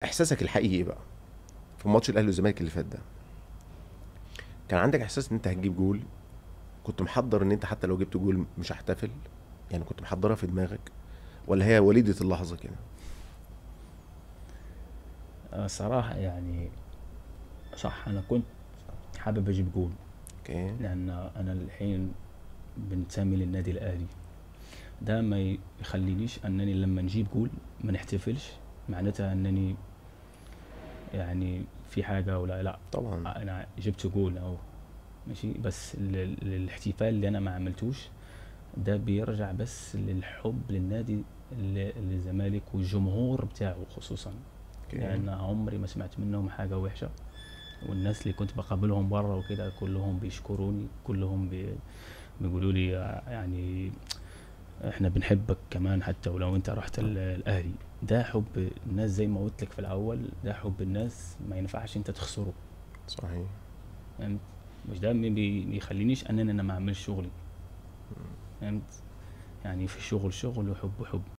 احساسك الحقيقي إيه بقى في ماتش الاهلي والزمالك اللي فات ده؟ كان عندك احساس ان انت هتجيب جول؟ كنت محضر ان انت حتى لو جبت جول مش هحتفل؟ يعني كنت محضرها في دماغك، ولا هي وليدة اللحظة كده؟ صراحة يعني صح، أنا كنت حابب أجيب جول، اوكي. لأن أنا الحين بنتمي للنادي الأهلي. ده ما يخلينيش أنني لما نجيب جول ما نحتفلش، معناتها أنني يعني في حاجة ولا لا. طبعا. أنا جبت جول أو ماشي، بس الاحتفال اللي أنا ما عملتوش ده بيرجع بس للحب للنادي، للزمالك والجمهور بتاعه خصوصا، اوكي. لأن عمري ما سمعت منهم حاجة وحشة. والناس اللي كنت بقابلهم بره وكده كلهم بيشكروني، كلهم بيقولوا لي يعني احنا بنحبك كمان حتى ولو انت رحت الاهلي. ده حب الناس زي ما قلت لك في الاول، ده حب الناس ما ينفعش انت تخسره. صحيح. فهمت؟ مش ده بيخلينيش ان انا ما اعملش شغلي. فهمت؟ يعني في الشغل شغل وحب حب.